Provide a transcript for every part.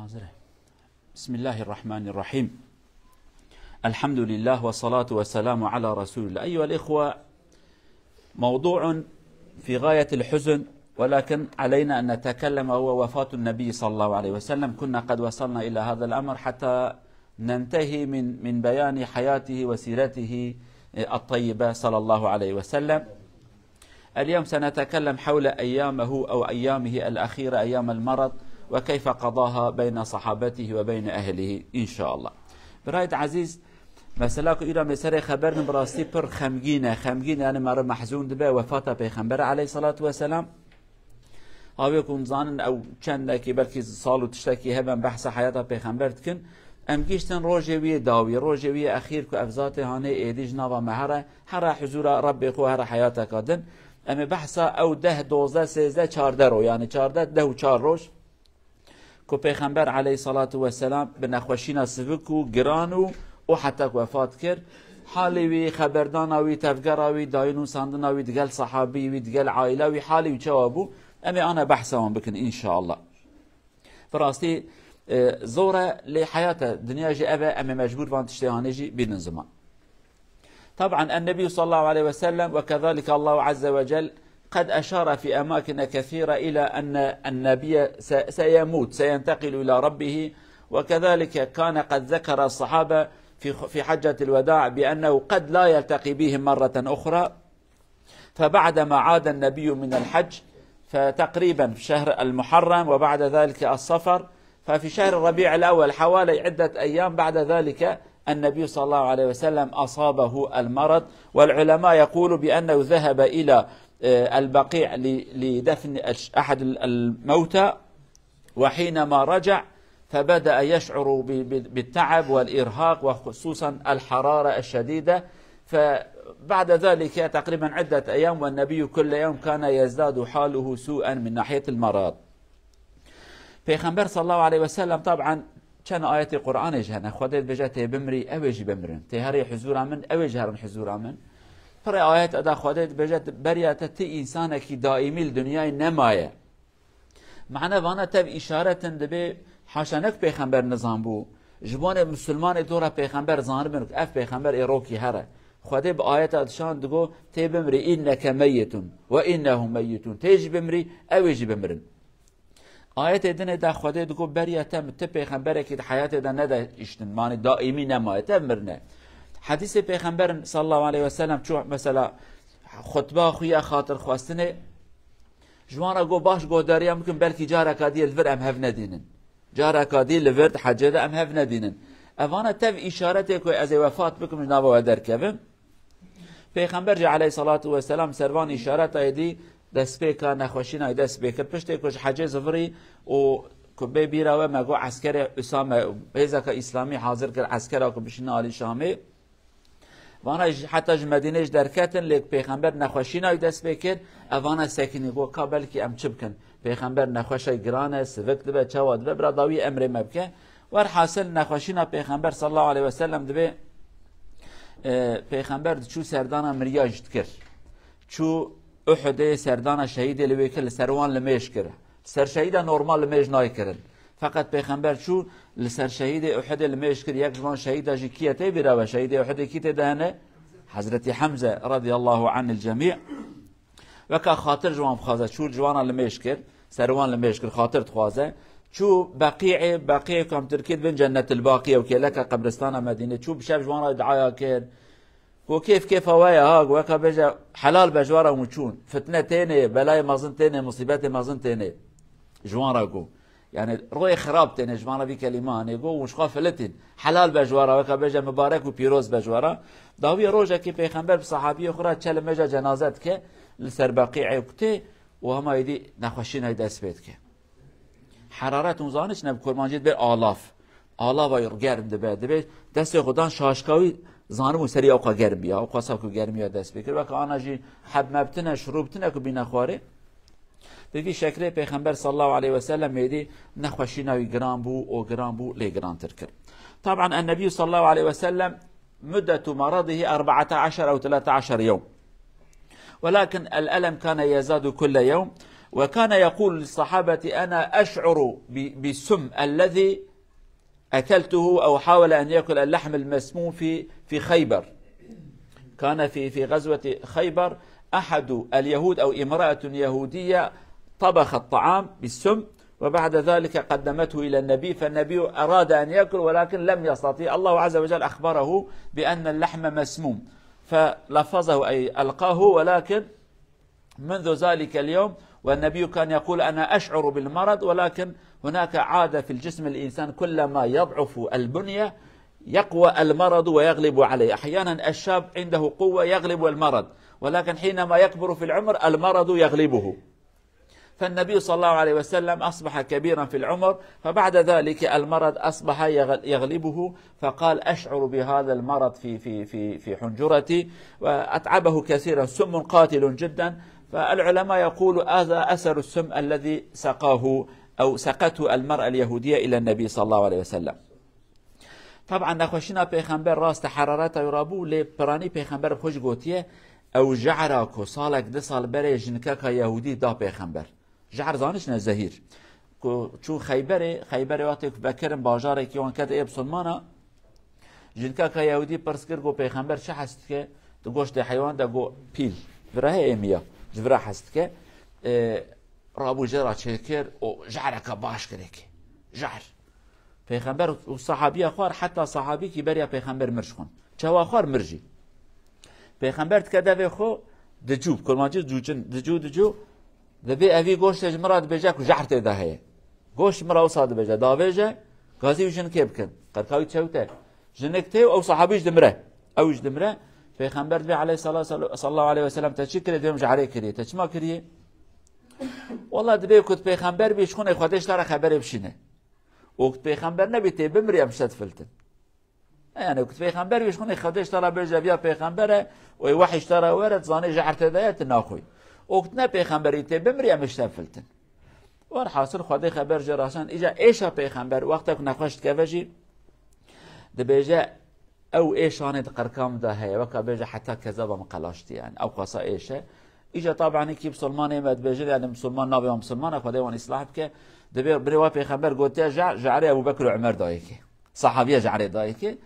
حاضره. بسم الله الرحمن الرحيم. الحمد لله والصلاة والسلام على رسول الله. أيها الإخوة، موضوع في غاية الحزن، ولكن علينا أن نتكلم، هو وفاة النبي صلى الله عليه وسلم. كنا قد وصلنا إلى هذا الأمر حتى ننتهي من بيان حياته وسيرته الطيبة صلى الله عليه وسلم. اليوم سنتكلم حول أيامه أو أيامه الأخيرة، أيام المرض، وكيف قضاها بين صحابته وبين أهله إن شاء الله. برايد عزيز، مثلا إذا مسر خبرنا براسي بر خمجينة يعني مر محزون دبا وفاة پیغمبر عليه الصلاة والسلام. أو يكون ظانن أو چند كي بلكي صالو تشتكي هبن بحث حياة پیغمبر تكن ام گیشتن روجوی داوی روجوی اخیر که افزات هانه ایدیج نوا مهره هر حضور رب خو هر حیات کادن ام بحثا او 10 12 13 14 رو، یعنی 14 10 و 4 روز که پیغمبر علیه الصلاة والسلام به نخوشینا سوکو گرانو او حتی وفات کرد. حالی وی خبردانوی تفگراوی داینو ساندناوی دگل صحابی وی دگل عائلوی حالی وی جوابو ام انا بحثا بکن ان شاء الله. فراستی زورة لحياة الدنيا جي أبا أما مجبور فان تشتهانيجي بين زمان. طبعا النبي صلى الله عليه وسلم وكذلك الله عز وجل قد أشار في أماكن كثيرة إلى أن النبي سيموت، سينتقل إلى ربه. وكذلك كان قد ذكر الصحابة في حجة الوداع بأنه قد لا يلتقي بهم مرة أخرى. فبعدما عاد النبي من الحج فتقريبا في شهر المحرم وبعد ذلك الصفر، ففي شهر الربيع الأول حوالي عدة أيام بعد ذلك النبي صلى الله عليه وسلم أصابه المرض. والعلماء يقولوا بأنه ذهب إلى البقيع لدفن أحد الموتى، وحينما رجع فبدأ يشعر بالتعب والإرهاق وخصوصا الحرارة الشديدة. فبعد ذلك تقريبا عدة أيام والنبي كل يوم كان يزداد حاله سوءا من ناحية المرض. پیغمبر صلى الله عليه وسلم طبعا كان آيات القرآن جهنا خدت بجات بمري أوجي بمرن تهري حزور من أوجي هرن حزور من پر آيات أدا خدت بجات بريات تي إنسان كي دائمي الدنيا نماية معنا وانا تب إشارة دبي حاشنك پیغمبر نظام بو جبان مسلمان دورا پیغمبر زان بنك اف پیغمبر إيروكي هره خدت بآيات أدشان دقو تي بمري إنك ميت وإنهم ميتون تيجي بمري أوجي بمرن. آیت دنه دا خدا دگو بریتم ته پیغمبر که حیات دا نده اشتن معنی دائمی نمایت مرنه. حدیث پیغمبر صلی الله علیه و سلم چو مثلا خطبه خویا خاطر خواستنه جوانا گو باش گو داریم ممکن بلکی جارا کادی الورد ام هف ندینن جارا کادی الورد حجه ام هف ندینن اوانا تف اشارته که از وفات بکم جناب و در کبم پیغمبر علیه الصلاة والسلام سروان اشارت ایدی دست پیکا نخوشینا دست پیکر پشت کش حجه زفری و کبه بیرا و مگو عسکر اسامه بیزا که اسلامی حاضر کرد عسکر که بشین آلی شامه وانا حتی مدینه درکتن لیک پیغمبر نخوشینا دست پیکر اوانا سکنی گو کابل کی ام چبکن پیغمبر نخوشی گرانه سوک دبه چواد دبه براداوی امر مبکه ور حاصل نخوشینا پیغمبر صلی الله علیه وسلم دبه پیغمبر چو سردانا مریاج کرد چو احد سردان شهید لویکل سروان لمیش کرد سر شهید نورمال لمیش نای کرد فقط پیغمبر شو لسر شهید احد لمیش کرد یک جوان شهید اجی کیته بیرا و شهید احد کیته دهنه حضرت حمزه رضی الله عن الجميع وکا خاطر جوان بخوازه شو جوان لمیش کرد سروان لمیش کرد خاطر تخوازه شو بقیع کم ترکید بین جنت الباقیه و کلک قبرستان مدینه شو بشب جوان دعایا کرد وكيف هوايا هاق وكا بجا حلال بجوارا ومچون فتنة تاني بلاي مازن تاني مصيبات مازن تاني جوارا قو يعني روي خراب تاني جوارا في كلمان يقو وش خافلتين حلال بجوارا وكا بجا مبارك وبيروز بجوارا داوي روجا كي پیغمبر بصحابي اخرى چل مجا جنازات كي لسر باقيعي وكتي وهما يدي نخوشين هيدا اسبيت كي حرارت مزانش نب كرمانجيد بي آلاف گرم دبه دست خودان شاشکاوی زانمو سری اوقا گرم بیا اوقا ساکو گرمیا دست بکر و که آنها جی حب مبتنه شروبتنه که بی نخواره بفی شکره پیغمبر صلی الله علیه وسلم میدی نخوشیناوی گران بو او گران بو لی گران ترکر. طبعا النبي صلى الله عليه وسلم مدة مرضه 14 أو 13 يوم، ولكن الألم كان يزداد كل يوم. وكان يقول للصحابة أنا أشعر بالسم الذي أكلته أو حاول أن يأكل اللحم المسموم في خيبر. كان في غزوة خيبر أحد اليهود أو امرأة يهودية طبخ الطعام بالسم، وبعد ذلك قدمته إلى النبي، فالنبي أراد أن يأكل ولكن لم يستطيع. الله عز وجل أخبره بأن اللحم مسموم فلفظه أي ألقاه، ولكن منذ ذلك اليوم والنبي كان يقول أنا أشعر بالمرض، ولكن هناك عادة في الجسم الإنسان كلما يضعف البنية يقوى المرض ويغلب عليه. أحيانا الشاب عنده قوة يغلب المرض، ولكن حينما يكبر في العمر المرض يغلبه. فالنبي صلى الله عليه وسلم أصبح كبيرا في العمر، فبعد ذلك المرض أصبح يغلبه، فقال أشعر بهذا المرض في حنجرتي وأتعبه كثيرا، سم قاتل جدا. فالعلماء يقول هذا أثر السم الذي سقاه أو سقته المرأة اليهودية إلى النبي صلى الله عليه وسلم. طبعا نخوشنا پیغمبر راست حرارت یرابو لی پرانی پیغمبر خوش گوتیه او جعرا کو سالک ده سال بره جنکه که یهودی دا پیغمبر جعر زانش نه زهیر کو چون خیبر وقتی که بکرم باجاره که وان کده ای بسلمانا جنکه که یهودی پرس کرد گو پیغمبر چه هست که دو گوشت حیوان دا گو پیل براه ایمیا جبرا هست که رابو جرا چکر او جعرا که باش کرده که جعر پیغمبر و صحابی خوار حتی صحابی که بریا پیغمبر مرش کن چه خوار مرجی پیغمبر تکده خو دجوب کلمانجی دجو دبی اوی گوشت مراد بجا کو جعر تده هه گوشت مرا وصاد بجا دا بجا غازی وجن کی بکن قرقاوی چوته جنکته او صحابیش دمره اوش دمره پیغمبر بی علیه صلی الله علیه و سلم تشکر دیم جعره کریه تچما کریه والله دبی کد پیغمبر بیش خونه خودش داره خبر بشینه وقت پیغمبر نبیته بمریم شد فلتن يعني وقت پیغمبر بیش خونه خودش داره بجا بیا پیغمبره و وحیش داره ورد زانه جعر تدایت ناخوی وقت نه پیغمبری ته بمریم شد فلتن ور حاصل خدای خبر جراسان ایجا ایشا پیغمبر وقت که نخوشت که وجی دبیجا او ایشانه قرکام ده هي وكا بيجا حتى كذا مقلاشتي يعني او قصا ايشه اجا طبعا كي مسلمان مد بيجا يعني مسلمان نبي مسلمان خدای وان اصلاح بك دبي بروا پیغمبر گوته جعر ابو بکر و عمر دایکی صحابيه جعر دایکی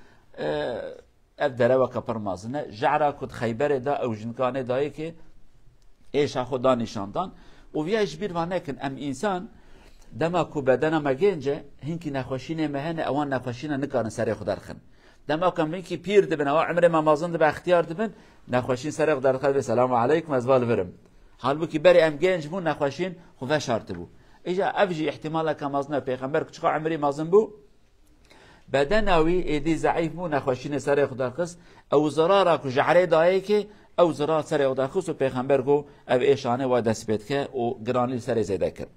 ابدره وكا پرمازنه جعر كد خيبر دا او جنكانه دایکی ایشا خدا نشاندان و ویاش بیر وانکن ام انسان دما کو بدن ما گنجه هنکی نخوشینه مهنه اوان نخوشینه نکارن سر خدا خن دما کم اینکه پیر دبن او عمر ما مازند به اختیار دبن نخوشین سر خدا خد سلام علیکم از بال برم حال بو کی بری ام گنج بو نخوشین خو شرط بو اجا افجی احتمال که مازن پیغمبر چقا عمری مازن بو بدنوی ایدی ضعیف بو نخوشین سر خدا خص او زرارا کو جعره دایه که او زرار سر خدا خص و پیغمبر گو او ایشانه و دست بيت که و گرانی سر زیده کرد.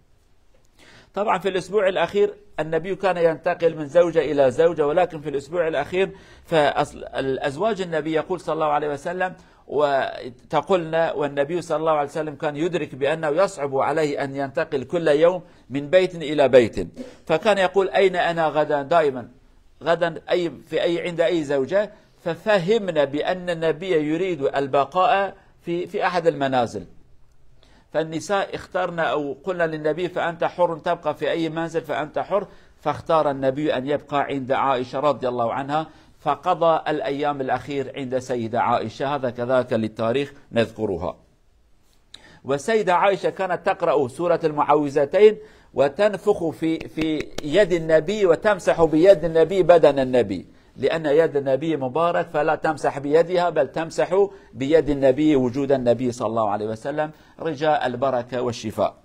طبعا في الأسبوع الأخير النبي كان ينتقل من زوجة إلى زوجة، ولكن في الأسبوع الأخير فالأزواج النبي يقول صلى الله عليه وسلم وتقولنا والنبي صلى الله عليه وسلم كان يدرك بأنه يصعب عليه أن ينتقل كل يوم من بيت إلى بيت، فكان يقول أين أنا غدا دائما غدا عند أي زوجة، ففهمنا بأن النبي يريد البقاء في أحد المنازل، فالنساء اخترنا أو قلنا للنبي فأنت حر تبقى في أي منزل فأنت حر، فاختار النبي أن يبقى عند عائشة رضي الله عنها، فقضى الأيام الأخير عند سيدة عائشة. هذا كذلك للتاريخ نذكرها. وسيدة عائشة كانت تقرأ سورة المعوذتين وتنفخ في يد النبي وتمسح بيد النبي بدن النبي، لأن يد النبي مبارك فلا تمسح بيدها بل تمسح بيد النبي وجود النبي صلى الله عليه وسلم رجاء البركة والشفاء.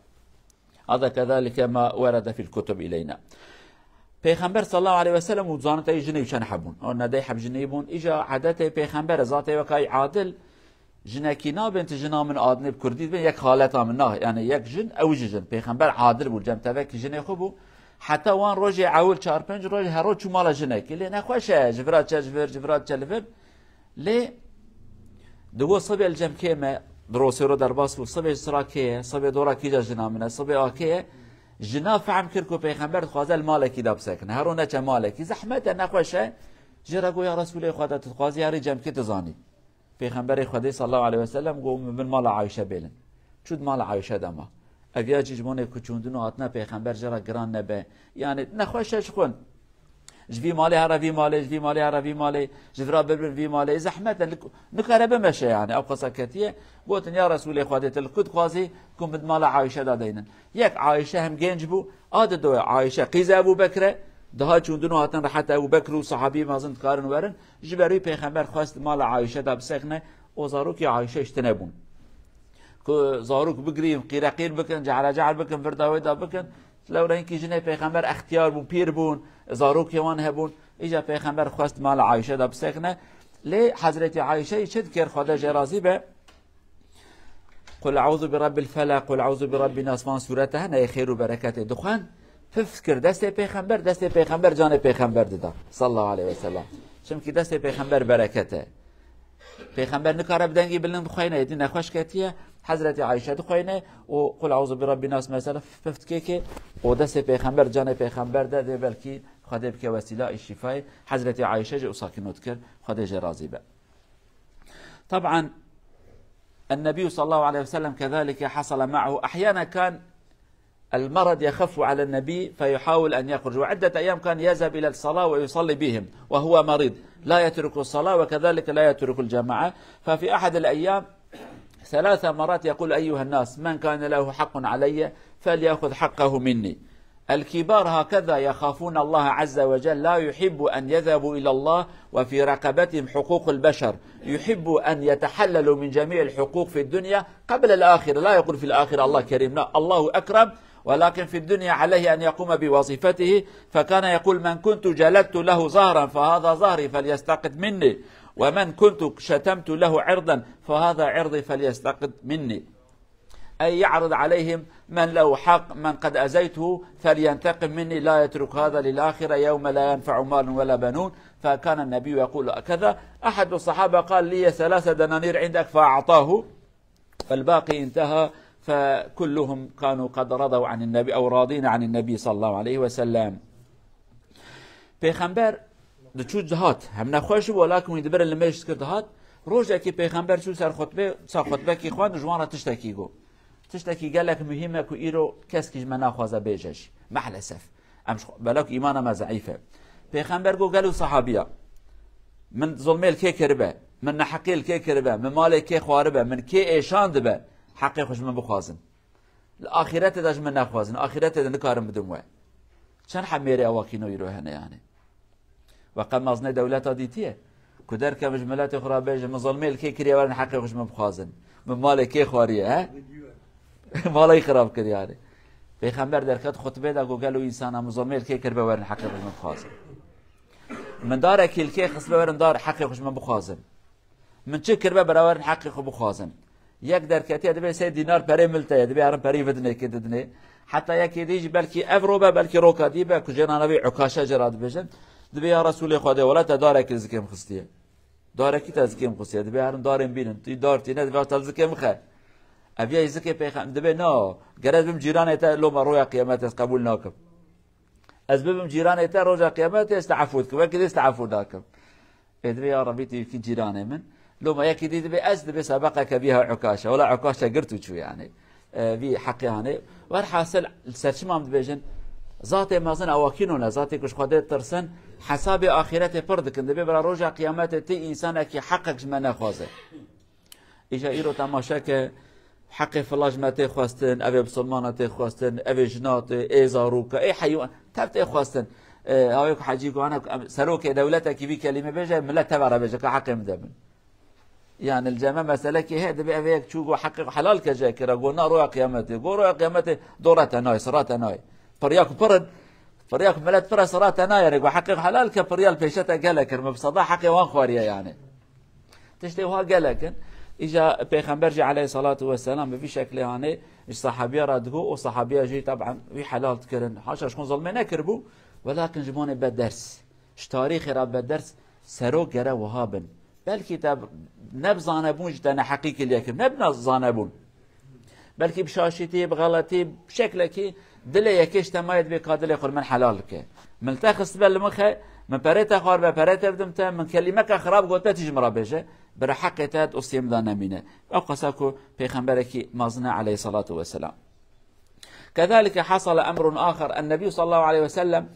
هذا كذلك ما ورد في الكتب إلينا. پیغمبر صلى الله عليه وسلم وزانت أي جني وشان حبون أو ندي حب جنيبون إجا عادته پیغمبر ذاته وكاي عادل جنكينا بنت جنا من آدنه بكرديد بين يك حالتها منه يعني يك جن أو جن پیغمبر عادل بود جم تفك جني خوبو حتى وان روجي عول 4-5 روج هرو چو مالا جنك لي نخوشه جبرات جبرات چلفر لي دو صبي الجم كيما دروسي رو درباس و صبي سراكيه صبي دورا كيجا جنا من صبي اكيه جنا فهم كركو پیغمبر خوازل مالكي داب سكن هرو نچ مالكي زحمت نخوشه جرگو يا رسول خدا تخوازي هري جم كي تزاني پیغمبر خدا صلى الله عليه وسلم گو من مال عائشه بيلن چود مال عائشه دما اگه جمونه کوچوندن و هاتنا پیغمبر جرا گران نبه یعنی نخوشش خون جوی مالی هروی مالی جوی مالی هروی مالی جفرا ببر وی مالی زحمت نکاره بمشه یعنی او قصه کتیه گوتن یا رسول خدا تلقد قاضی کم بد مال عایشه دادینن یک عایشه هم گنج بو عاد دو عایشه قیزه ابو بکر ده چوندن و هاتن راحت ابو بکر و صحابی مازن کارن ورن جبری پیغمبر خواست مال عایشه دا بسخنه او زاروک عایشه اشتنبون که زاروک بگریم قیرقیر بکن جعل بکن فرداوی دا بکن لو اینکه جنه پیغمبر اختیار بون پیر بون زاروک یوان هبون ایجا پیغمبر خواست مال عایشه دا بسخنه لی حضرت عایشه چد کر خدا جرازی به قل اعوذ برب الفلق قل اعوذ برب الناس من سورته نه خیر و برکت دخان فکر دست پیغمبر جان پیغمبر دادا صلی الله علیه و سلم چون که دست پیغمبر برکته پیغمبر نکاره بدنگی بلند خوینه دی نخوش کتیه حضرت عایشه خوینه و قل اعوذ برب الناس مثلا ففت که و دست پیغمبر جان پیغمبر داده بلکی خدا بک وسیله شفای حضرت عایشه جو ساکنوت کرد خدا جرازی به طبعا النبي صلى الله عليه وسلم كذلك حصل معه احيانا كان المرض يخف على النبي فيحاول أن يخرج وعدة أيام كان يذهب إلى الصلاة ويصلي بهم وهو مريض لا يترك الصلاة وكذلك لا يترك الجماعة ففي أحد الأيام 3 مرات يقول أيها الناس من كان له حق علي فليأخذ حقه مني الكبار هكذا يخافون الله عز وجل لا يحب أن يذهبوا إلى الله وفي رقبتهم حقوق البشر يحب أن يتحللوا من جميع الحقوق في الدنيا قبل الآخرة لا يقول في الآخرة الله كريم لا الله أكرم ولكن في الدنيا عليه أن يقوم بوظيفته فكان يقول من كنت جلدت له ظهرا فهذا ظهري فليستقد مني ومن كنت شتمت له عرضا فهذا عرضي فليستقد مني أي يعرض عليهم من له حق من قد أزيته فلينتقم مني لا يترك هذا للآخرة يوم لا ينفع مال ولا بنون فكان النبي يقول كذا أحد الصحابة قال لي 3 دنانير عندك فأعطاه فالباقي انتهى فكلهم كانوا قد رضوا عن النبي أو راضين عن النبي صلى الله عليه وسلم پیغمبر دچو جهات هم نخوش ولكن يدبر لمش كدهات روزه کی پیغمبر چو سر خطبه کی خوان جوان تشتکی گو تشتکی قالك مهمه كو ايرو كسكيج ما ناخذ بيجش مع الاسف امش بلاك ايمانه ما ضعيفه پیغمبر گو قالوا صحابيه من ظلميل كي كربه من نحقيل كي كربه من مال كي خواربه من كي ايشان دبه حقي خوش من بخوازن الاخرته داش من ناخوازن اخرته نكارم بدموه چن حميري اواكينو يرو هنا يعني وقمازنا دولته ديتيه كدر كمج ملات اخرى بيج من ظلميل كي كريا ورن حقي خوش من بخوازن من مال كي خواريه ها مالای خراب کرد یعنی پیغمبر در کت خطبه دا گوگل و انسان هم ظلميل كي كربه ورن حقي خوش من بخوازن من دار كيل كي خصبه ورن دار حقي خوش من بخوازن من چه كربه براورن حقي خو بخوازن یک درکتی دبی 3 دینار پره ملته دبی هرم پری ودنه که ددنه حتی یکی دیج بلکی افروبه بلکی روکا دیبه کجنانوی عکاشه جراد بجن دبی یا رسول خدا ولا تدارک زکم خستیه دارکی تزکم خستیه دبی هرم دارم بینن تی دارتی نه دبی تزکم خه ابي زكي پیغمبر دبي نو گرد بم جيران تا لو مرويا قيامت قبول ناكم اسباب جيران تا روجا قيامت استعفوت وكذا استعفوا داكم ادري يا ربي في جيران من لو ما يكيد دبي دبي سبقك بها عكاشه ولا عكاشه قرتو شو يعني في حق يعني ورحاصل سرشمام دبيجن ذات مازن اواكينو ذاتي كش خدای ترسن حساب اخرته پردك دبي برا روجا قيامت تي انسانك حقك ما ناخذه اجا ايرو تماشا که حق فلاجمت خواستن اوی بسلمانت خواستن اوی جنات ای زاروکا ای حیوان تبت خواستن هاوی حاجی گوانا سروک دولتا کی بی کلمه بجه ملت تبره بجه که حق مدبن يعني الجامعة مسألة كي هذا بأبيك شو حق حلال كجا كرا قلنا روح قيامته روح قيامته دورة ناي صرات ناي فرياك برد فرياك ملت فرا صرات ناي يعني حق حلال كفريال بيشتا قالك مبصدا حق وان خواريا يعني تشتهوها قالك إجا بيخنبرجي عليه الصلاة والسلام بفي شكل يعني الصحابية رادقو والصحابية جي طبعا في حلال تكرن حاشا شكون ظلمنا كربو ولكن جبوني بدرس تاريخ راب بدرس سرو جرا وهابن بلكي تاب نبزانبون جتنا حقيقي ليكم نبنا زانبون بلكي بشاشتي بغلطي بشكلكي دل يكيش تمايد بقادل يقول من حلالك ملتخص بالمخه من بريتا خار ببريتا بدمتا من كلمه خراب قلت تجمرا بيجه بر حقيقه اسيم دانمينه او قساكو پیغمبركي مازنا عليه الصلاه والسلام كذلك حصل أمر آخر، النبي صلى الله عليه وسلم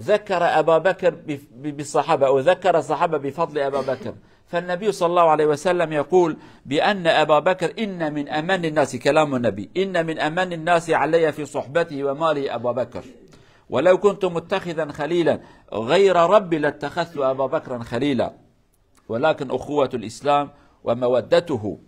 ذكر أبا بكر بالصحابة، أو ذكر الصحابة بفضل أبا بكر. فالنبي صلى الله عليه وسلم يقول بأن أبا بكر إن من أمن الناس، كلام النبي، إن من أمن الناس علي في صحبته ومالي أبا بكر، ولو كنت متخذا خليلا غير ربي لاتخذت أبا بكرا خليلا، ولكن أخوة الإسلام ومودته.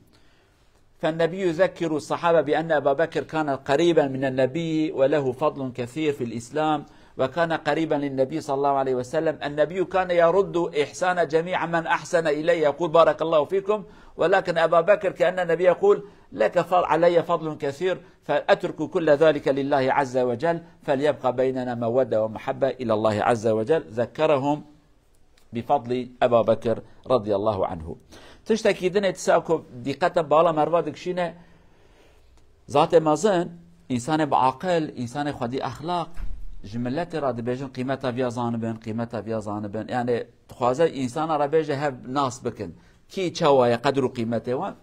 فالنبي يذكر الصحابة بأن أبا بكر كان قريبا من النبي وله فضل كثير في الإسلام، وكان قريبا للنبي صلى الله عليه وسلم. النبي كان يرد إحسان جميع من أحسن إليه، يقول بارك الله فيكم، ولكن أبا بكر كأن النبي يقول لك علي فضل كثير، فأترك كل ذلك لله عز وجل، فليبقى بيننا مودة ومحبة إلى الله عز وجل. ذكرهم بفضل أبا بكر رضي الله عنه. تشتكي دنيا تساوكو دقة بالا مربادك شينه ذات مازن إنسان بعقل، إنسان خدي أخلاق، جملت را دبیجن قیمتا بیا زانبن، قیمتا بیا زانبن، یعنی تخوازه انسان را بیجه هب ناس بکن کی چوای قدر و قیمته. وان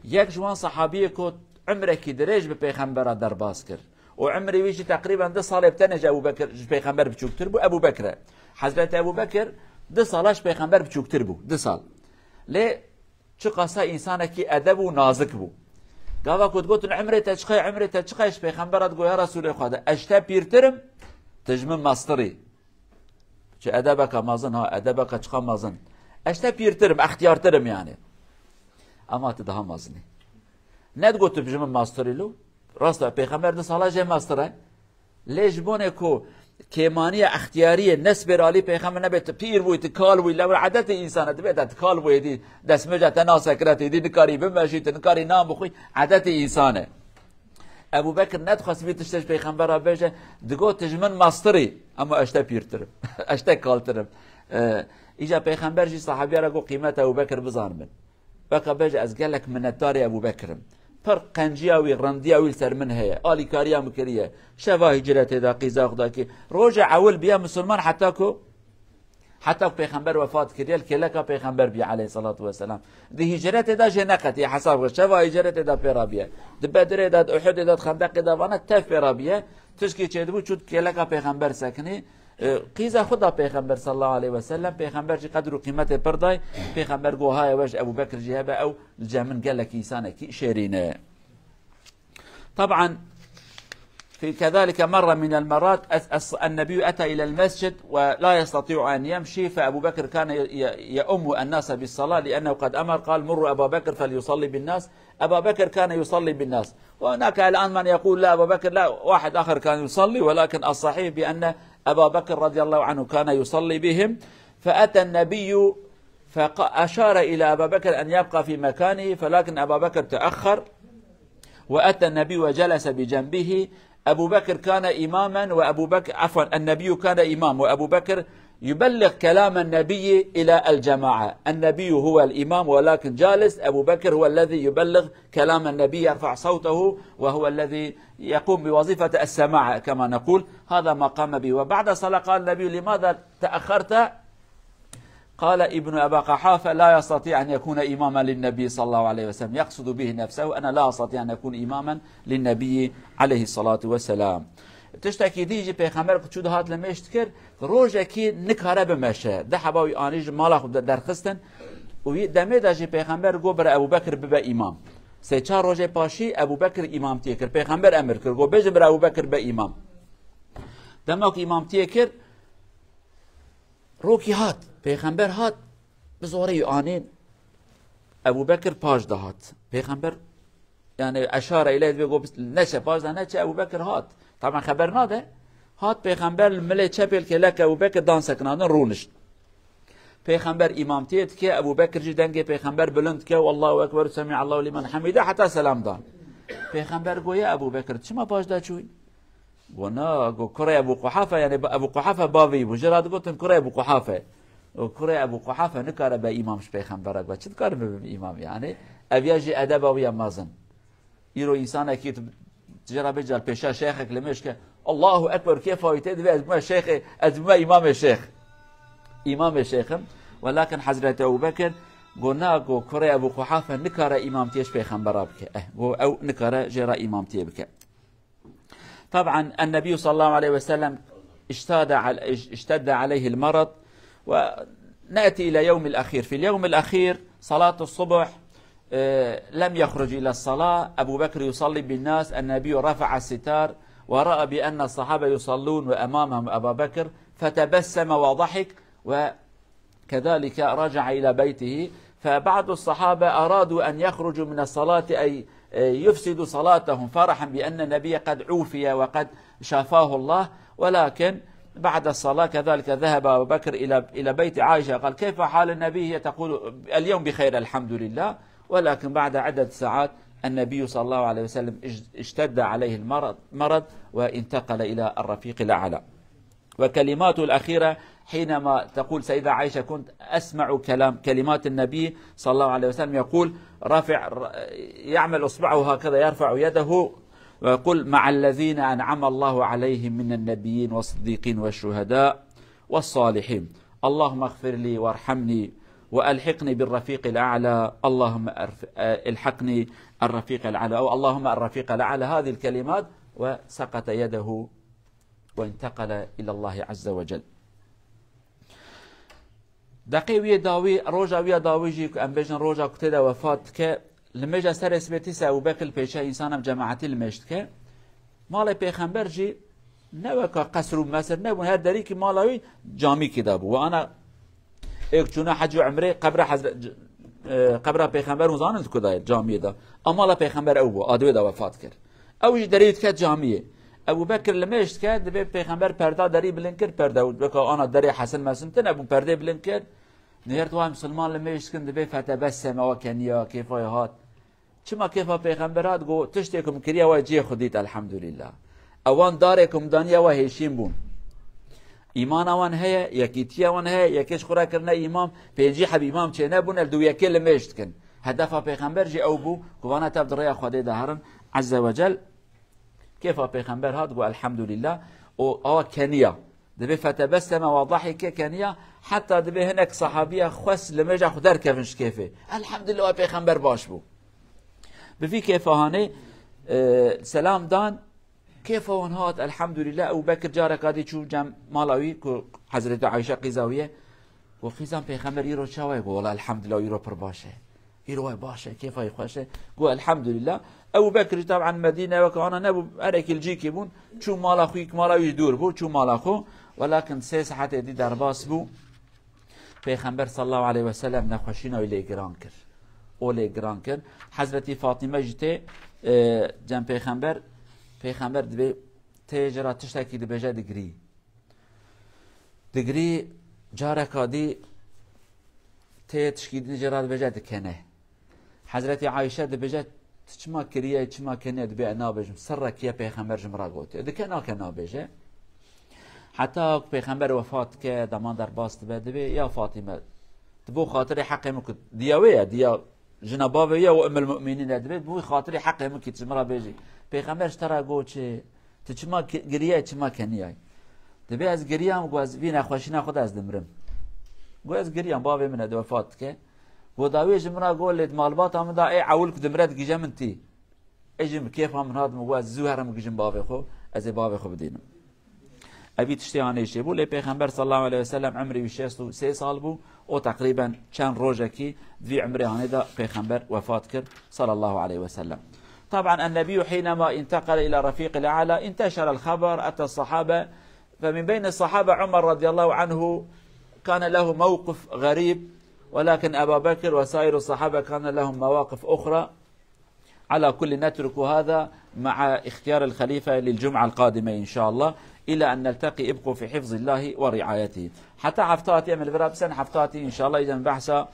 یک جوان صحابیه که عمره کی دریج به پیغمبر در باز کرد و عمره ویجی تقریبا 2 سال بتنج ابو بکر پیغمبر بچوکتر بو. ابو بکر حضرت ابو بکر 2 سالش پیغمبر بچوکتر بو، 2 سال. لی چه قصه انسان کی ادب و نازک بو. قاوا كنت قلت عمري تشقيش بيخنبرت قو يا رسول خدا اشتا بيرترم تجمن ماستري چه ادبك مازن، ها ادبك چقا مازن، اشتا بيرترم اختيار ترم يعني، اما تدها مازني ند قلت بجمن ماستري لو راستا بيخنبر 2 سالا جه ماستره. ليش بونه كو كيمانية اختيارية نسبة رالي پیغمبر نبيت پیر بوي تكال بوي، لو عادت انسان تبيت تكال بوي دي دسمجة تناسكرت دي نكاري بمشيت نكاري نام بخوي عادت انسانه. ابو بكر ندخس بيت تشتش پیغمبر بيجه دغو تجمن ماستري، اما اشتا پيرترم اشتا كالترم. اجا پیغمبر جي صحابي را قيمه ابو بكر بزان من بقى بيجه از قالك منتاري ابو بكر پر قنجیاوی رندیاوی سر من هي آلی کاریا مکریه شوا هجرت دا قیزا خدا که روجه اول بیا مسلمان حتی پیغمبر وفات کریل که لکا پیغمبر بیا علیه الصلاة والسلام دی هجرت دا جنقتی حساب شوا هجرت دا پیرا بیا دی بدر دا احد دا خندق دا وانا تف پیرا بیا تشکی چه دبو چود که لکا پیغمبر سکنی قیزا خدا پیغمبر صلی الله علیه و سلم. پیغمبر چه قدر و قیمت پردای پیغمبر گوهای وجه ابو بکر جهبه او الجامن قال لك انسانه کی شيرينه. طبعا في كذلك مرة من المرات النبي أتى إلى المسجد ولا يستطيع أن يمشي، فأبو بكر كان يؤم الناس بالصلاة لأنه قد أمر قال مروا أبا بكر فليصلي بالناس. أبا بكر كان يصلي بالناس، وهناك الآن من يقول لا أبا بكر لا، واحد آخر كان يصلي، ولكن الصحيح بأن أبا بكر رضي الله عنه كان يصلي بهم. فأتى النبي فأشار إلى أبا بكر أن يبقى في مكانه، فلكن أبا بكر تأخر وأتى النبي وجلس بجنبه. أبو بكر كان إماما وأبو بكر عفوا النبي كان إمام وأبو بكر يبلغ كلام النبي إلى الجماعة. النبي هو الإمام ولكن جالس، أبو بكر هو الذي يبلغ كلام النبي، يرفع صوته وهو الذي يقوم بوظيفة السماع كما نقول. هذا ما قام به. وبعد صلاة قال النبي لماذا تأخرت؟ قال ابن أبا قحافة لا يستطيع أن يكون إماما للنبي صلى الله عليه وسلم، يقصد به نفسه، أنا لا أستطيع أن أكون إماما للنبي عليه الصلاة والسلام. تشتكي ديجي پیغمبر چود هات لمشت کرد روزه کی نکاره بمشه ده حباوی آنیج مالا خود درخستن و دمه داجی پیغمبر گو بر ابو بکر ببه امام. 3-4 روزه پاشی ابو بکر امامتی کرد، پیغمبر امر کرد گو بجه بر ابو بکر به امام. دماغ امامتی کرد روکی هات پیغمبر هات بزوری آنین ابو بکر پاش دهات. پیغمبر يعني اشار اليه بيقول نشه باز نشه ابو بکر هات، طبعا خبر ناده هات پیغمبر ملی چپل که لک ابو بکر دان سکنادن رونشت. پیغمبر امامتیت که ابو بکر جی دنگ پیغمبر بلند که والله اکبر سمع الله لمن حمیده حتی سلام دان. پیغمبر گویا ابو بکر چما باش دا چوی؟ گو نا گو کره ابو قحافه، یعنی ابو قحافه باوی بو جراد گفتن کره ابو قحافه و کره ابو قحافه نکاره به امامش پیغمبر با چه کار به امام، یعنی اویاجی ادب و مازن ایرو انسان اكيد تجرا بجال پیشا شیخک لمش که الله اکبر كيف فايته دي ازما شيخ ازما امام الشيخ امام الشيخ. ولكن حضرت ابو بكر قلنا قو كره ابو قحافه نكره امامتيش پیغمبر بك او نكره جرا امامتي بك. طبعا النبي صلى الله عليه وسلم اشتد عليه المرض. ونأتي إلى يوم الأخير. في اليوم الأخير صلاة الصبح لم يخرج إلى الصلاة، أبو بكر يصلي بالناس، النبي رفع الستار ورأى بأن الصحابة يصلون وأمامهم أبا بكر فتبسم وضحك، وكذلك رجع إلى بيته. فبعض الصحابة أرادوا أن يخرجوا من الصلاة أي يفسدوا صلاتهم فرحا بأن النبي قد عوفي وقد شافاه الله، ولكن بعد الصلاة كذلك ذهب أبو بكر إلى بيت عائشة، قال كيف حال النبي؟ هي تقول اليوم بخير الحمد لله. ولكن بعد عدة ساعات النبي صلى الله عليه وسلم اشتد عليه المرض وانتقل إلى الرفيق الأعلى. وكلماته الأخيرة حينما تقول سيدة عائشة كنت أسمع كلمات النبي صلى الله عليه وسلم يقول يعمل أصبعه هكذا يرفع يده ويقول مع الذين أنعم الله عليهم من النبيين والصديقين والشهداء والصالحين، اللهم اغفر لي وارحمني وألحقني بالرفيق الأعلى، اللهم الحقني الرفيق الأعلى، أو اللهم الرفيق الأعلى. هذه الكلمات وسقط يده وانتقل إلى الله عز وجل. دقيقة داوي روجا ويا داويجي أم بيجن روجا كتدا وفات ك لمجا سرس بتسا وبكل بيشا إنسانم جماعتي المشت ك مال پیغمبر جي نوكا قصر ومسر نبون هر دري كي مالاوي جامي كدابو. وأنا ايك چونه حج عمره قبر پیغمبر وزانت كداير جامي دا اما لا پیغمبر او ادوي دا وفات كر او جي دريت ك جاميه ابو بكر لمشت ك دبي پیغمبر پردا دري بلنكر پردا بكا انا دري حسن مسمتن ابو پرده بلنكر نهرت وهم مسلمان لمشت كن دبي فتبسم وكنيا كيف هات چما كيف پیغمبرات گو تشتكم كريا وجي خديت الحمد لله اوان داركم دانيا وهيشين بون ایمان آن هی یکیتی آن هی یکیش خورا کرنه ایمان پیجی حب ایمان چه نبون الدو یکی لمشت کن هدف پیغمبر جی او بو قوانا تبد ریا خواده دهرن عز وجل. كيف پیغمبر هاد قو الحمد لله او كنيا دبي فتبسم وضحك كنيا حتى دبي هناك صحابيه خس لمجا خدر كيفش كيفه الحمد لله پیغمبر باش بو بفي كيف هاني سلام دان كيف هات الحمد لله. أبو بكر جارك هذه شو جم مالاوي كو حضرت عائشة قزاوية وخيزان پیغمبر يرو شوي والله الحمد لله يرو پر باشه يرو باشه كيف هاي خوشه قو الحمد لله. أبو بكر طبعا مدينة وكان نبو أريك الجيكي بون شو مالا خويك مالاوي دور بو شو مالا خو ولكن سيس حتى دي درباس بو پیغمبر صلى الله عليه وسلم نخوشينا إلي جرانكر أولي جرانكر. حضرت فاطمة جتي جم پیغمبر دبی تجرا تشتکی دبیجه دگری جاره کادی تشکی دجرا دبیجه دکنه. حضرت عایشه دبیجه چما کریه چما کنه دبی انا بجم سر کیه پیغمبر جمرا گوته دکنا کنا بیجه حتی پیغمبر وفات که دمان در باست دبی یا فاطمه دبو خاطر حق مکد دیاویه دیا جناباویه و ام المؤمنین دبی بو خاطر حق مکد جمرا بیجی پیغمبر اشترا گو چه چما گریه چما کنیای دبی از گریام گو از وین خوشینا خود از دمرم گو از گریام بابی من دو وفات که گو داوی جمرا گو لید مالبات هم دا ای عول که دمرت گیجم انتی اجم کیف هم هاد مگو از زوهرم گیجم بابی خو از بابی خو بدینم ابي تشتياني شي بو لي پیغمبر صلى الله عليه وسلم عمري 63 سال بو او تقريبا كان روجكي في عمري هاندا پیغمبر وفات كر صلى الله عليه وسلم. طبعا النبي حينما انتقل إلى رفيق الأعلى انتشر الخبر أتى الصحابة، فمن بين الصحابة عمر رضي الله عنه كان له موقف غريب، ولكن أبا بكر وسائر الصحابة كان لهم مواقف أخرى. على كل نترك هذا مع اختيار الخليفة للجمعة القادمة إن شاء الله، إلى أن نلتقي. ابقوا في حفظ الله ورعايته. حتى حفتاتي من البرابسن حفتاتي إن شاء الله إذا بحثا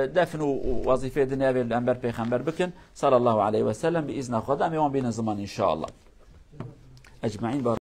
دفنوا وظيفة دنيا بالأنبر بيخمبر بكن صلى الله عليه وسلم بإذن خدا ميوان بين الزمان إن شاء الله أجمعين.